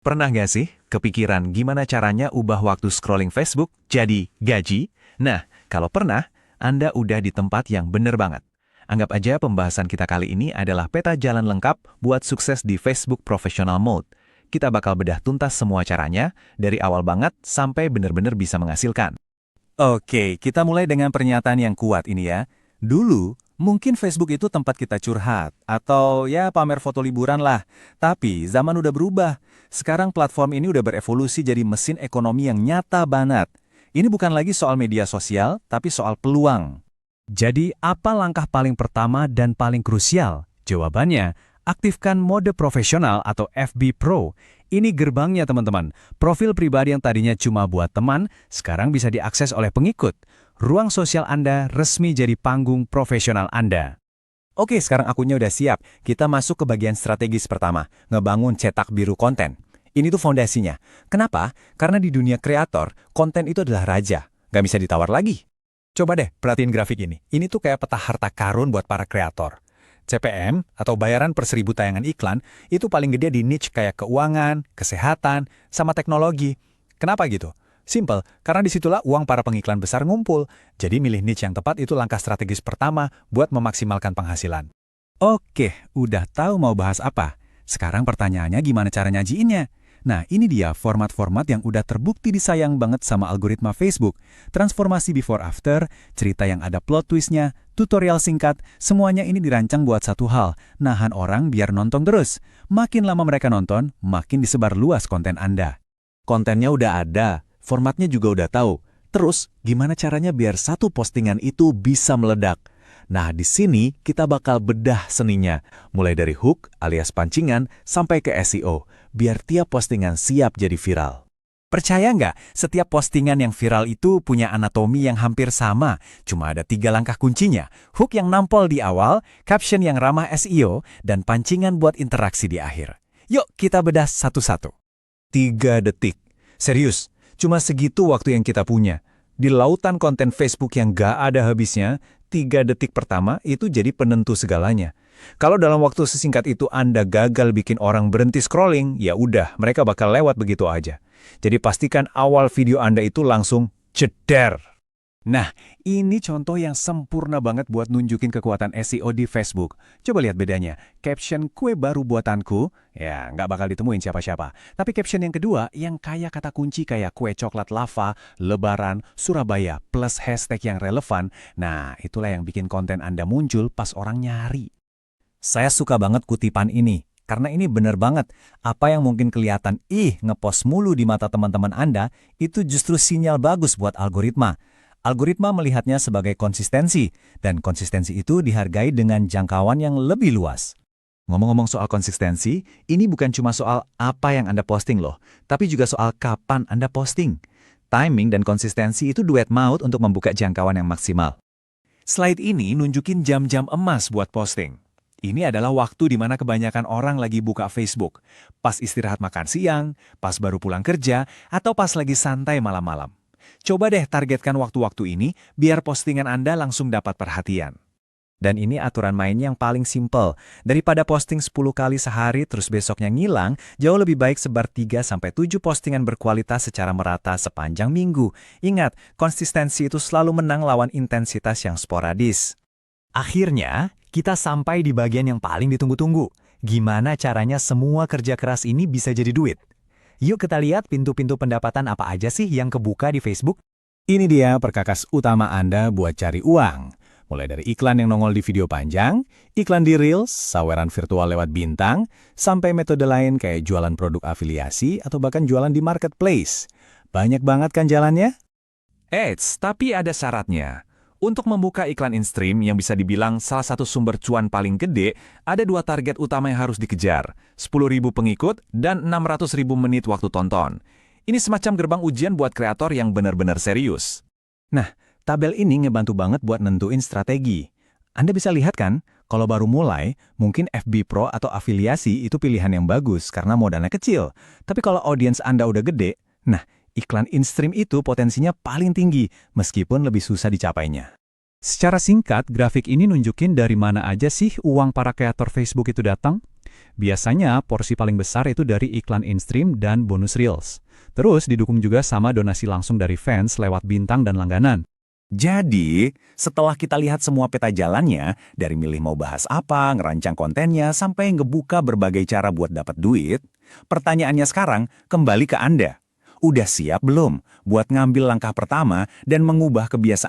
Pernah nggak sih kepikiran gimana caranya ubah waktu scrolling Facebook jadi gaji? Nah, kalau pernah, Anda udah di tempat yang bener banget. Anggap aja pembahasan kita kali ini adalah peta jalan lengkap buat sukses di Facebook Professional Mode. Kita bakal bedah tuntas semua caranya, dari awal banget sampai bener-bener bisa menghasilkan. Oke, kita mulai dengan pernyataan yang kuat ini ya. Dulu, mungkin Facebook itu tempat kita curhat, atau ya pamer foto liburan lah. Tapi zaman udah berubah. Sekarang platform ini udah berevolusi jadi mesin ekonomi yang nyata banget. Ini bukan lagi soal media sosial, tapi soal peluang. Jadi, apa langkah paling pertama dan paling krusial? Jawabannya, aktifkan mode profesional atau FB Pro. Ini gerbangnya teman-teman. Profil pribadi yang tadinya cuma buat teman, sekarang bisa diakses oleh pengikut. Ruang sosial Anda resmi jadi panggung profesional Anda. Oke, sekarang akunnya udah siap. Kita masuk ke bagian strategis pertama, ngebangun cetak biru konten. Ini tuh fondasinya. Kenapa? Karena di dunia kreator, konten itu adalah raja. Nggak bisa ditawar lagi. Coba deh perhatiin grafik ini. Ini tuh kayak peta harta karun buat para kreator. CPM atau bayaran per 1.000 tayangan iklan itu paling gede di niche kayak keuangan, kesehatan, sama teknologi. Kenapa gitu? Simple, karena disitulah uang para pengiklan besar ngumpul. Jadi milih niche yang tepat itu langkah strategis pertama buat memaksimalkan penghasilan. Oke, udah tahu mau bahas apa? Sekarang pertanyaannya gimana cara nyajiinnya? Nah, ini dia format-format yang udah terbukti disayang banget sama algoritma Facebook. Transformasi before after, cerita yang ada plot twistnya, tutorial singkat, semuanya ini dirancang buat satu hal, nahan orang biar nonton terus. Makin lama mereka nonton, makin disebar luas konten Anda. Kontennya udah ada, formatnya juga udah tahu. Terus, gimana caranya biar satu postingan itu bisa meledak? Nah, di sini kita bakal bedah seninya, mulai dari hook alias pancingan sampai ke SEO, biar tiap postingan siap jadi viral. Percaya nggak, setiap postingan yang viral itu punya anatomi yang hampir sama, cuma ada 3 langkah kuncinya, hook yang nampol di awal, caption yang ramah SEO, dan pancingan buat interaksi di akhir. Yuk kita bedah satu-satu. 3 detik. Serius, cuma segitu waktu yang kita punya. Di lautan konten Facebook yang nggak ada habisnya, 3 detik pertama itu jadi penentu segalanya. Kalau dalam waktu sesingkat itu Anda gagal bikin orang berhenti scrolling, ya udah, mereka bakal lewat begitu aja. Jadi pastikan awal video Anda itu langsung jeder. Nah, ini contoh yang sempurna banget buat nunjukin kekuatan SEO di Facebook. Coba lihat bedanya. Caption kue baru buatanku, ya nggak bakal ditemuin siapa-siapa. Tapi caption yang kedua, yang kaya kata kunci kayak kue coklat lava, lebaran, Surabaya, plus hashtag yang relevan, nah itulah yang bikin konten Anda muncul pas orang nyari. Saya suka banget kutipan ini, karena ini bener banget. Apa yang mungkin kelihatan, ngepost mulu di mata teman-teman Anda, itu justru sinyal bagus buat algoritma. Algoritma melihatnya sebagai konsistensi, dan konsistensi itu dihargai dengan jangkauan yang lebih luas. Ngomong-ngomong soal konsistensi, ini bukan cuma soal apa yang Anda posting loh, tapi juga soal kapan Anda posting. Timing dan konsistensi itu duet maut untuk membuka jangkauan yang maksimal. Slide ini nunjukin jam-jam emas buat posting. Ini adalah waktu di mana kebanyakan orang lagi buka Facebook, pas istirahat makan siang, pas baru pulang kerja, atau pas lagi santai malam-malam. Coba deh targetkan waktu-waktu ini biar postingan Anda langsung dapat perhatian. Dan ini aturan main yang paling simple. Daripada posting 10 kali sehari terus besoknya ngilang, jauh lebih baik sebar 3-7 postingan berkualitas secara merata sepanjang minggu. Ingat, konsistensi itu selalu menang lawan intensitas yang sporadis. Akhirnya, kita sampai di bagian yang paling ditunggu-tunggu. Gimana caranya semua kerja keras ini bisa jadi duit? Yuk kita lihat pintu-pintu pendapatan apa aja sih yang kebuka di Facebook. Ini dia perkakas utama Anda buat cari uang. Mulai dari iklan yang nongol di video panjang, iklan di Reels, saweran virtual lewat bintang, sampai metode lain kayak jualan produk afiliasi atau bahkan jualan di marketplace. Banyak banget kan jalannya? Eits, tapi ada syaratnya. Untuk membuka iklan in-stream yang bisa dibilang salah satu sumber cuan paling gede, ada 2 target utama yang harus dikejar, 10.000 pengikut dan 600.000 menit waktu tonton. Ini semacam gerbang ujian buat kreator yang benar-benar serius. Nah, tabel ini ngebantu banget buat nentuin strategi. Anda bisa lihat kan, kalau baru mulai, mungkin FB Pro atau afiliasi itu pilihan yang bagus karena modalnya kecil. Tapi kalau audiens Anda udah gede, nah, iklan in-stream itu potensinya paling tinggi, meskipun lebih susah dicapainya. Secara singkat, grafik ini nunjukin dari mana aja sih uang para kreator Facebook itu datang. Biasanya, porsi paling besar itu dari iklan in-stream dan bonus Reels. Terus didukung juga sama donasi langsung dari fans lewat bintang dan langganan. Jadi, setelah kita lihat semua peta jalannya, dari milih mau bahas apa, ngerancang kontennya, sampai ngebuka berbagai cara buat dapat duit, pertanyaannya sekarang kembali ke Anda. Udah siap belum buat ngambil langkah pertama dan mengubah kebiasaan